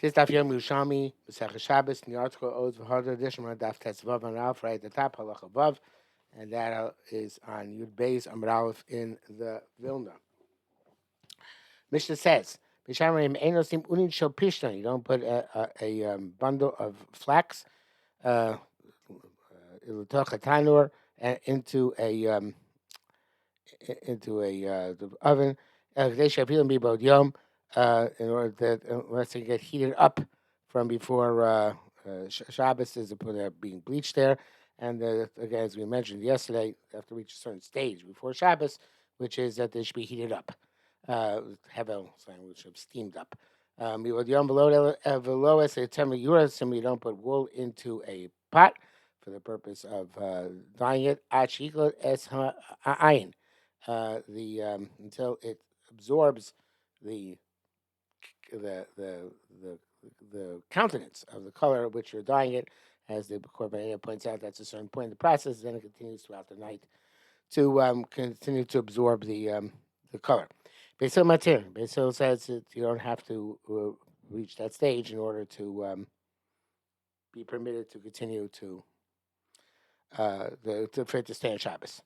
This daf Yom Yerushalmi Shabbos in the article Oz v'Harder edition on daf Tetzvav and Aleph right at the top halacha vav, and that is on Yud Beis Amud Aleph in the Vilna. Mishnah says, "B'shamrim einosim unin shel pishna." You don't put a bundle of flax ilatoch a tanur into a the oven. They should be about yom in order that unless they get heated up from before Shabbos is being bleached there. And again, as we mentioned yesterday, they have to reach a certain stage before Shabbos, which is that they should be heated up, hevel, which have steamed up. You don't put wool into a pot for the purpose of dyeing it. Until it absorbs the the the the countenance of the color of which you're dyeing it. As the Korban points out, that's a certain point in the process. Then it continues throughout the night to continue to absorb the color. Basil Matir. Basil says that you don't have to reach that stage in order to be permitted to continue to for it to stay on Shabbos.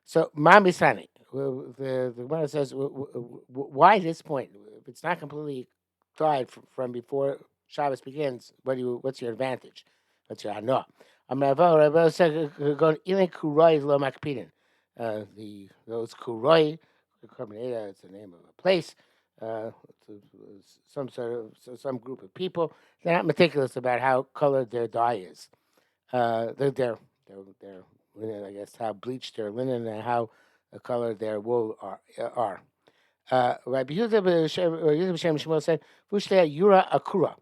So Mamisani, the Gemara says, why this point? If it's not completely dried from before Shabbos begins, what's your advantage? What's your hanoah? Rabbi said, "Going ilin kuroi lo makpidin." Those kuroi, it's the name of a place, some group of people. They're not meticulous about how colored their dye is. Their linen, I guess, how bleached their linen and how colored their wool are. Rabbi Yehuda b'Shem Shmuel said, "V'shtei yura akura."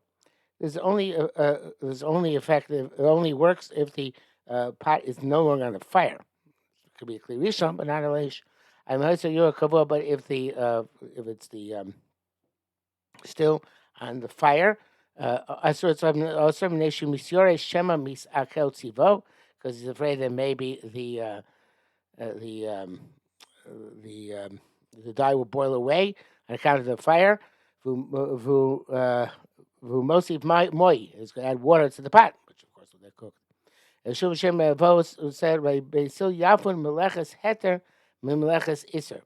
There's only effective. It only works if the pot is no longer on the fire. It could be a kli rishon, but not a leish. I'm also yura kavua, but if it's the still on the fire. Because he's afraid that maybe the dye will boil away on account of the fire. Mostly moi is going to add water to the pot, which of course will get cooked. Shuv Hashem Vos said, "Beisil Yafun Meleches Heter Mimeleches Iser."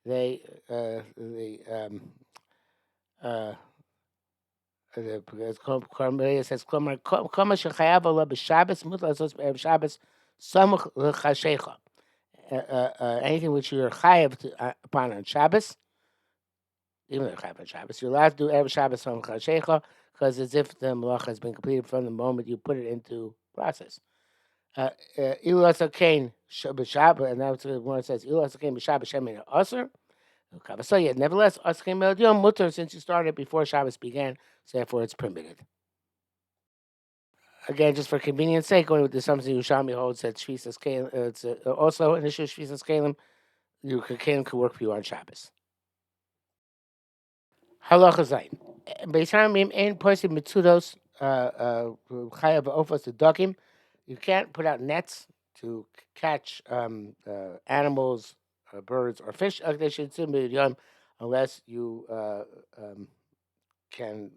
They because Cornelius says, "Koma shechayav olah b'Shabbos mutar asos b'erev Shabbos samuch l'chashecha." Anything which you're chayav upon on Shabbos, even though you're chayav on Shabbos, you're allowed to do erev Shabbos samuch l'chashecha because as if the malacha has been completed from the moment you put it into process. Ilu asakain b'Shabbos, and that's what one says. Ilu asakain b'Shabbos shemin aser. So yeah, nevertheless, asking yom mutter since you started before Shabbos began, so therefore it's permitted. Again, just for convenience sake, going with the assumption Yerushalmi holds that Shvisas Kalim, it's also an issue of Shvisas Kalim, Kalim could work for you on Shabbos. Halacha Zayin. Beishamim ein posim mitzudos chayav ofos to dogim. You can't put out nets to catch animals, birds, or fish unless you can,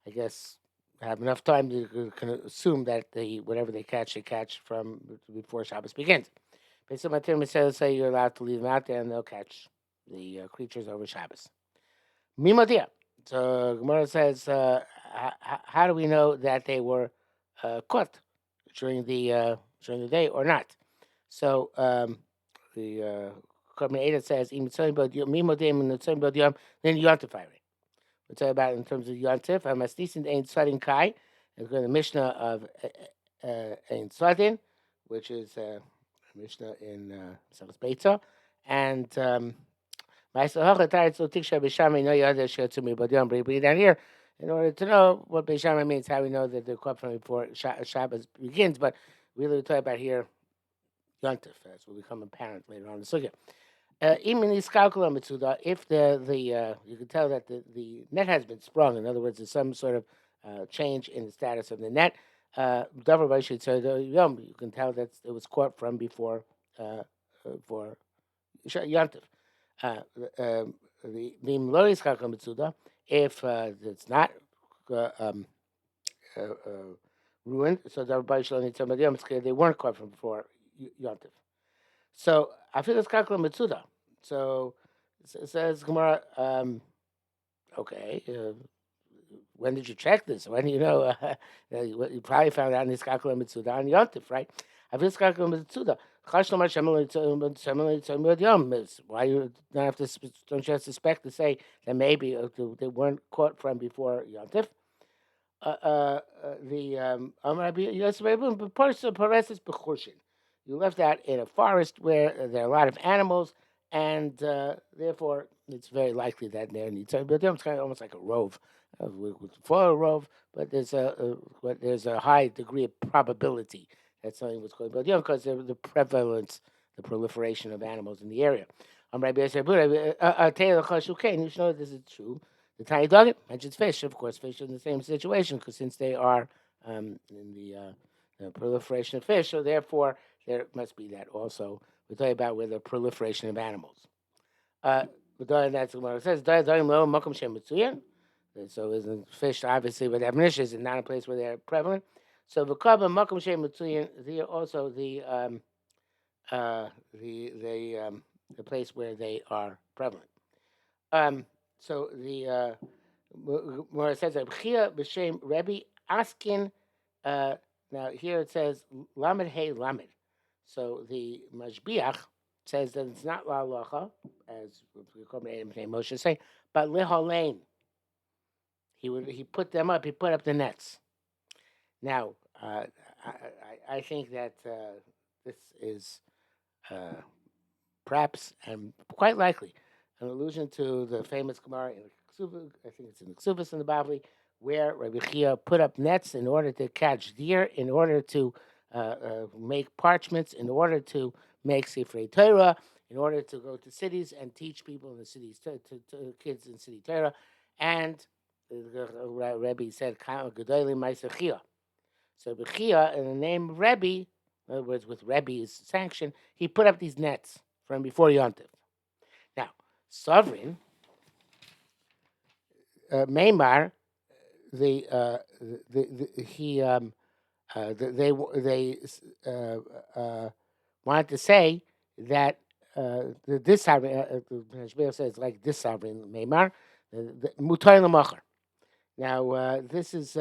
I guess, have enough time to can assume that whatever they catch from before Shabbos begins. Based on my term, it says say you're allowed to leave them out there and they'll catch the creatures over Shabbos. Mimadia. So Gemara says, how do we know that they were caught during the day or not? So the Korban Eda says, then you have to fire it. We'll tell you about it in terms of Yontif. Masnisin Ein Sadin Kai. It's going to the Mishnah of Ein Sadin, which is a Mishnah in Sales Beitza. And down here, in order to know what Beishama means, how we know that they're caught from before Shabbos begins. But really, we're talking about here Yontif, as will become apparent later on in the Sugya. If you can tell that the net has been sprung, in other words, there's some sort of change in the status of the net, you can tell that it was caught from before for Yontif. If it's not uh, ruined. So everybody should only tell me they weren't caught from before Yontif. So I feel it's kakla mitzuda. So it says Gemara. Okay. When did you check this? When do you know? You probably found out in this kakla mitzuda on Yontif, right? I feel it's kakla mitzuda. Why you don't have to? Don't you have to suspect to say that maybe they weren't caught from before Yontif? The yes, but Paresis Bechurshin. You left out in a forest where there are a lot of animals, and therefore it's very likely that there needs. But it's kind of almost like a rove, for a rove, but there's a high degree of probability that something was going. But because the prevalence, the proliferation of animals in the area. Rabbi Yosef, Taylor Chashukain. You should know this is true. The tiny dog mentions fish. Of course, fish are in the same situation because since they are in the proliferation of fish, so therefore there must be that also. We're talking about with the proliferation of animals. That's what it says. So isn't fish obviously with admonition is not a place where they're prevalent. So the kaba makom shem mitzuyan, the also the place where they are prevalent. So where it says B'chia b'shem Rebbe Askin. Now here it says Lamed Hey Lamed. So the Mashbiach says that it's not La Locha, as Moshe say, but Leholain. He put them up. He put up the nets. Now I think that this is perhaps and quite likely an allusion to the famous Gemara in Ksubas, I think it's in the Ksubas in the Bavli, where Rabbi Chia put up nets in order to catch deer, in order to make parchments, in order to make Sifrei Torah, in order to go to cities and teach people in the cities, to kids in city Torah. And Rebbe said, Gedolim Maisachia. So Bechia, in the name of Rebbe, in other words, with Rebbe's sanction, he put up these nets from before Yontif. Now, sovereign, Maymar, wanted to say that this sovereign, the says like this sovereign Maymar, Mutar Lamacher. Now, this is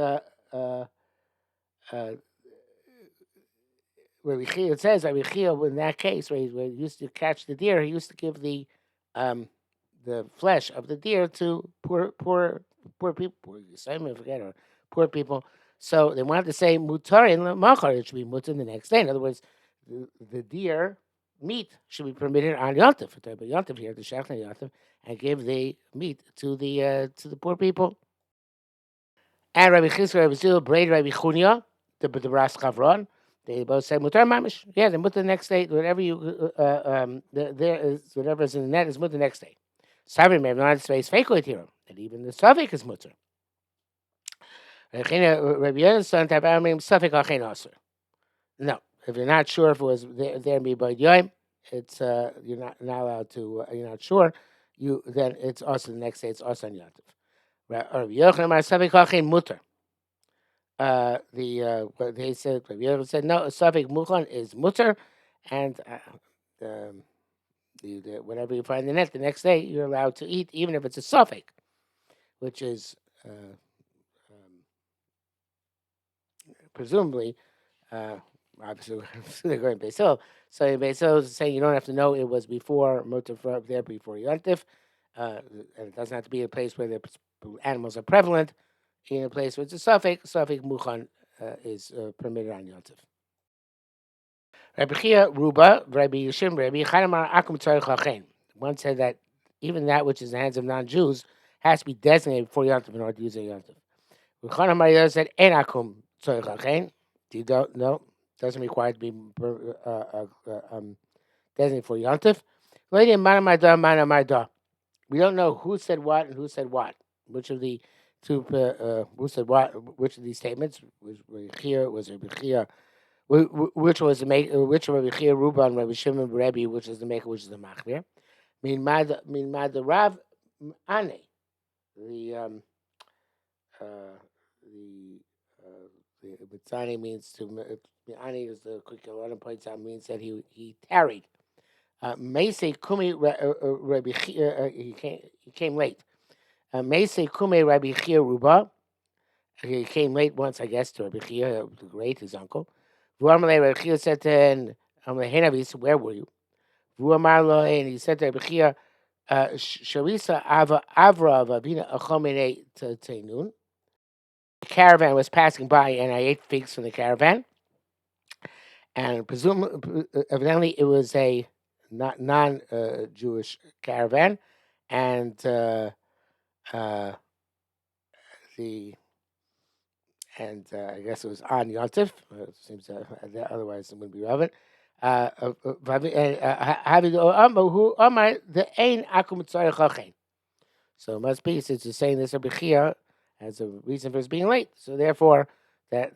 where it says Rabbi Chia, in that case, where he used to catch the deer, he used to give the flesh of the deer to poor people, I forget, or poor people. So they wanted to say mutarin machar, it should be mutar the next day. In other words, the deer meat should be permitted on Yontif. Yontif here, the Shechna Yontif, and give the meat to the poor people. And Rabbi Chizkiah, Rabbi Zil, Braid, Rabbi Chunya, the Ras Chavron, they both say mutar mamish. Yeah, they mutar the next day. Whatever there is, whatever is in the net is mutar the next day. Savim may not space fake with hero, and even the suffix is mutar. Rabbi Yonasan son type amim suffix achein aser. No, if you're not sure if it was there be by yoim, it's you're not allowed to. You're not sure. Then it's also the next day. It's also on yontif. Rabbi Yochanan suffix achein mutar. What they said, no, a suffix muchan is mutter, and whatever you find in the net the next day, you're allowed to eat, even if it's a suffix, which is presumably, obviously, they're going to Beisil. So Beisil is saying you don't have to know it was before mutter there before Yontif, and it doesn't have to be a place where the animals are prevalent. In a place where it's a suffix muchan is permitted on Yontif. Rabbi Chia Ruba, Rabbi Yishim, Rabbi Chanamar Akum Tzarich Lachein. One said that even that which is in the hands of non-Jews has to be designated before Yontif in order to use a Yontif. Chanamar said En Akum Tzarich Lachein. You don't know, doesn't require to be designated for Yontif. We don't know who said what and who said what. Which of the two who said what? Which of these statements was Rabbi Chia? Which was the make? Which Rabbi Chia Ruban, Rabbi Shimon Rebbe, which is the maker, which is the machmir. Min mad the Rav Ane, the the Mitzani means to Mitzani, as the quick Yolan points out, means that he tarried. Meisei Kumi Rabbi he came late. Meisei Kumi Rabbi Chia Ruba. He came late once, I guess, to Rabbi Chia, the great, his uncle. Vuamalei Rabbi Chia said to him, "Henavis, where were you?" Vuamarlo, and he said to Rabbi Chia, "Sharisa Avra Vavina Achomine Teinun." The caravan was passing by, and I ate figs from the caravan. And evidently, it was a not non-Jewish caravan, and uh, the I guess it was on Yontif. Seems otherwise it wouldn't be relevant. So it must be, since you're saying this Rabbi Chia as a reason for his being late. So therefore, that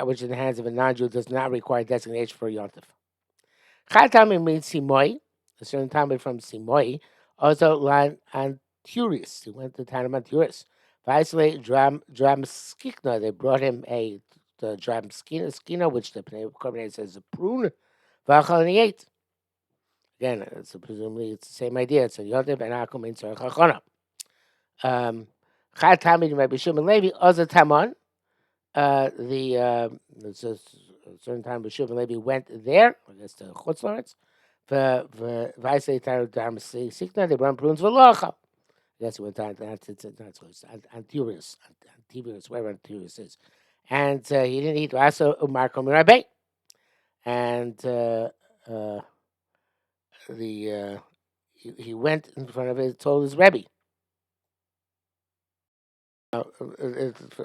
which in the hands of a non-Jew does not require designation for Yontif. Chatami means Simoy, a certain time from Simoy. Also, Lan Anturis, he went to the town of Anturis. Vaisle Dramskina, they brought him the Dramskina, which the Korban says is a prune. Vachal, and he ate. Again, presumably it's the same idea. It's a Yontif and Akum in Tzarech Chachona. Chatami Rabbi Shimon Levi, Oza Tamon. It's a certain time Rabbi Shimon Levi went there, I guess to Chutz La'aretz. Vaisei Tar Dam Sikna, they brought prunes v'locha. That's what Anturius, wherever Anturius is. And he didn't eat Rasa Umarko Mirabe. And he went in front of it, told his Rebbe.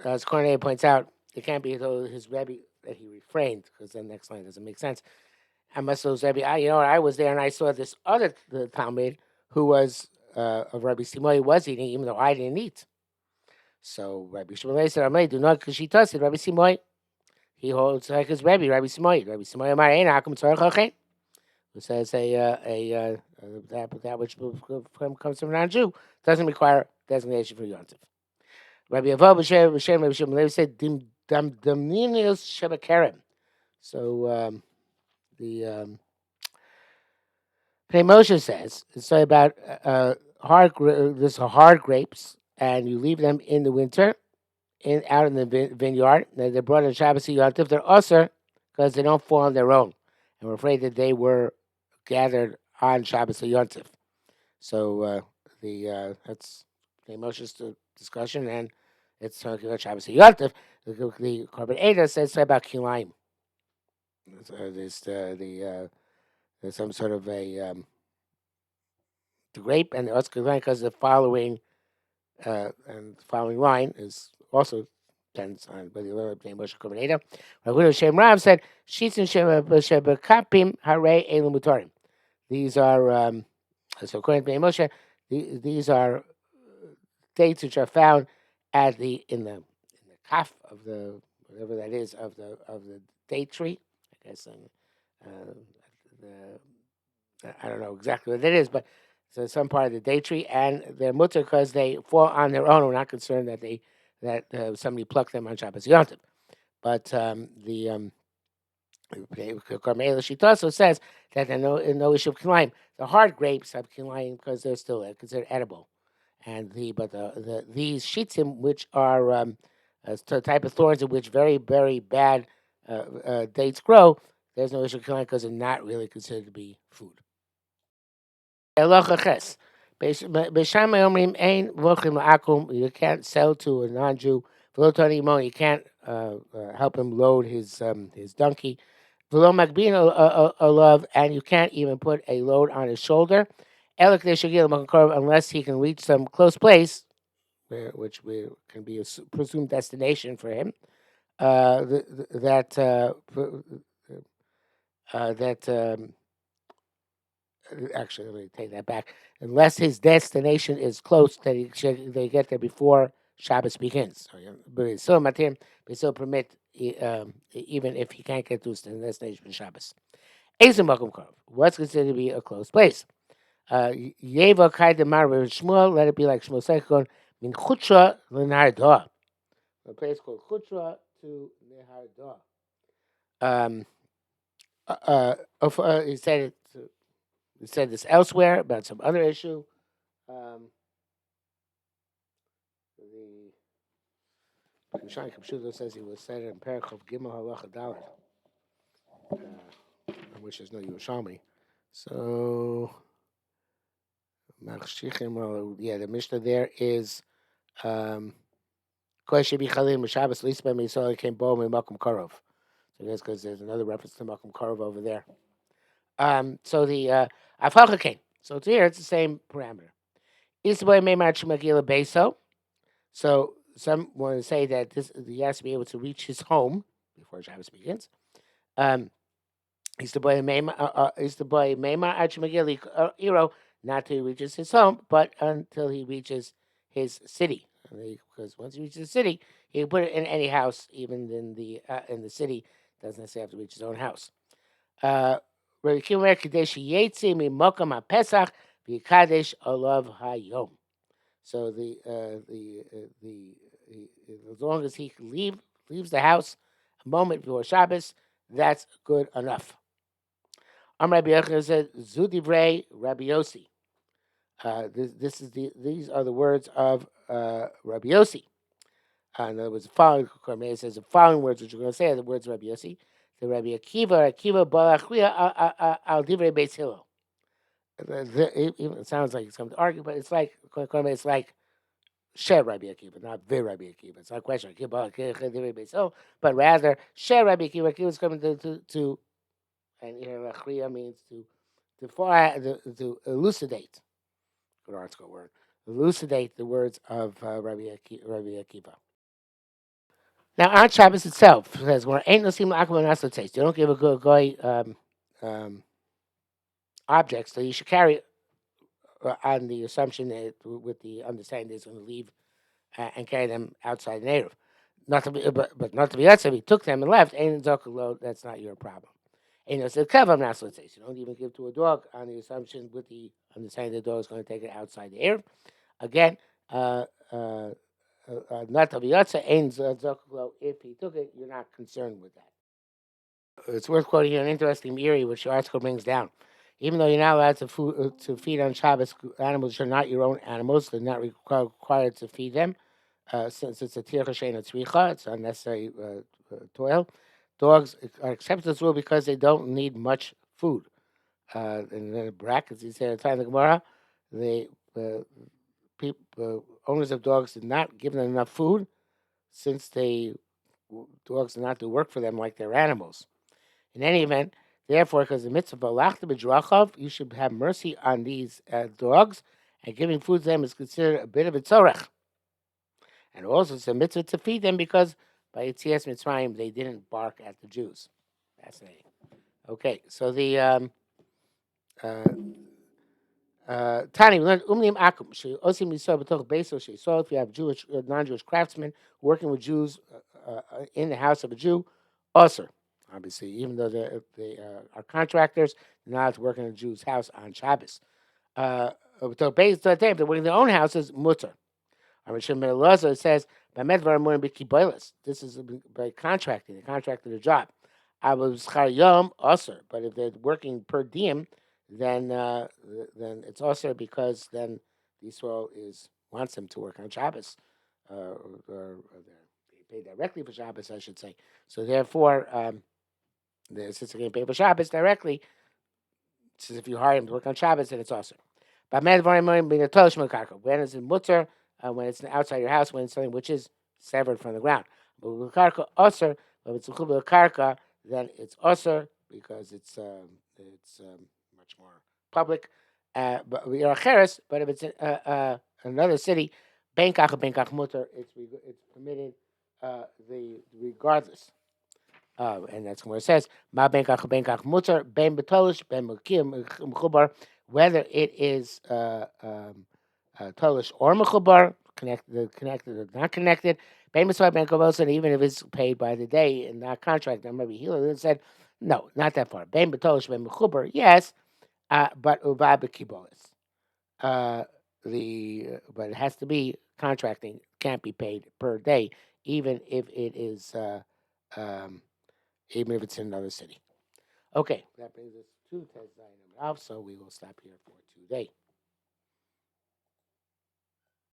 As Cornelius points out, it can't be told his Rebbe that he refrained, because the next line doesn't make sense. I must have Rebbe. I was there and I saw this other Talmud who was of Rabbi Simoy was eating, even though I didn't eat. So Rabbi Shmuel said, "Amay, do not because she does it." Rabbi Simoy, he holds like his Rabbi Simoy. Rabbi Simoy Amar Ein Hakum Tzarech Hachein. Who says that which comes from a non-Jew doesn't require designation for Yontif. Rabbi Avoh B'Shem Rabbi Shmuel said Damninius Shebakerem. So the Pnei Moshe says it's about there's hard grapes, and you leave them in the winter, out in the vineyard. They're brought in Shabbos Yontif. They're usher because they don't fall on their own, and we're afraid that they were gathered on Shabbos Yontif. So that's Pnei Moshe's discussion, and it's talking about Shabbos Yontif. The Korban Eda says about Kilayim. There's some sort of a the grape and the Oscar line, because the following line is also depends on whether you learn the name Moshe Korban Eda. Rabbi Shem Rav said, "Shitzin Shebekapim Harei Elu Mutarim." These are so according to Moshe, these are dates which are found at in the kaf of the whatever that is of the date tree. I guess I don't know exactly what it is, but it's some part of the date tree, and they're mutter because they fall on their own. We're not concerned that somebody plucked them on Shabbos Yontif. But the Carmela Shita also says that there's no issue of kilayim. The hard grapes have kilayim because they're still considered edible, and these shitim, which are a type of thorns in which very very bad dates grow, there's no issue of kilayim because they're not really considered to be food. You can't sell to a non-Jew. You can't help him load his donkey. And you can't even put a load on his shoulder. Unless he can reach some close place, which can be a presumed destination for him. Actually, let me take that back. Unless his destination is close, that they get there before Shabbos begins. But still, Matim, they still permit, even if he can't get to his destination for Shabbos. What's considered to be a close place? Yeva Kai Demar Shmuel, let it be like Shmuel Seichon, Min Chutra Lenar Doa. a place called Chutra to Nehar Da. He said it. He said this elsewhere about some other issue. Um, the Yerushalmi Shabbos says he was said in Perikov Gimel Halacha Dalet, which is no Yerushalmi. So, yeah, the Mishnah there is Kol Shebi Chalim Shabbos Lisba Misol came Bo Makom Karov. So that's because there's another reference to Makom Karov over there. So the Afalcha came. So it's here, it's the same parameter. Isboy Meimar Chumagila Beso. So some want to say that he has to be able to reach his home before Shabbos begins. He's the boy Meimar Achmagili Iro, not till he reaches his home, but until he reaches his city. Because once he reaches the city, he can put it in any house, even in the city. Doesn't necessarily have to reach his own house. Rabbi Kimer Kadesh Yetzi Mimokam HaPesach V'Kadesh Olav Hayom. So as long as he can leaves the house a moment before Shabbos, that's good enough. Rabbi Yochanan said, "Zudivrei Rabbi Yossi." These are the words of Rabbi Yossi. In other words, the following it says the following words which you're going to say are the words of Rabbi Yossi. The Rabbi Akiva Balachria al Divrei Beis Hillel. It sounds like it's coming to argue, but it's like Share Rabbi Akiva, not Ve Rabbi Akiva. It's not a question, but rather Share Rabbi Akiva. Akiva is coming to and here Lachriya means to elucidate. Good article word. Elucidate the words of Rabbi Akiva. Now on Shabbos itself it says when ain't no sim akma taste. You don't give a good guy objects, so you should carry on the assumption that with the understanding that it's going to leave and carry them outside the native. Not to be, but not to be honest, if he took them and left, ain't zakalo, that's not your problem. And you said kavam naslotz. You don't even give to a dog on the assumption with the understanding the dog is going to take it outside the air. Again, not to be honest, ain't zakalo. If he took it, you're not concerned with that. It's worth quoting here an interesting Miri, which the article brings down. Even though you're not allowed to feed on Shabbos, animals are not your own animals. They're not required to feed them. Since it's a tircha shein tzricha, it's unnecessary toil. Dogs are accepted this rule because they don't need much food. In the brackets, he said, at the time of the Gemara, the owners of dogs did not give them enough food since dogs did not do work for them like their animals. In any event, therefore, because the mitzvah balachta b'drachav, you should have mercy on these dogs, and giving food to them is considered a bit of a tzorech. And also, it's a mitzvah to feed them because by Yetzias Mitzrayim they didn't bark at the Jews. Fascinating. Okay, so the Tani, we learned umnim akum. Osim yisrael b'toch beiso sheisol. If you have Jewish, non-Jewish craftsmen working with Jews in the house of a Jew, also, obviously, even though they are contractors, they're not allowed to work in a Jew's house on Shabbos. B'toch beiso, if they're working in their own houses, mutter. It says, this is by contracting. They contracted a job. But if they're working per diem, then it's also because then Israel wants them to work on Shabbos, or they pay directly for Shabbos, I should say. So therefore, since they're getting paid for Shabbos directly, since if you hire them to work on Shabbos, then it's also. When it's in mutter, when it's outside your house, when it's something which is severed from the ground. But with karka usher, but if it's a karka, then it's usher because it's much more public. But we are cheres. But if it's another city, benkach mutter, it's permitted regardless. And that's where it says ma benkach mutter ben betolish ben mechubar, whether it is tolish or mechubar, connected or not connected. Ben Mitzvah ben Kovosa, even if it's paid by the day and not contract. Now maybe Hillel said no, not that far. Ben betolish ben mechubar, yes, but uva bekibolis. But it has to be contracting. Can't be paid per day even if it is, um, even if it's in another city. Okay, that brings us to test number Alf, so we will stop here for today.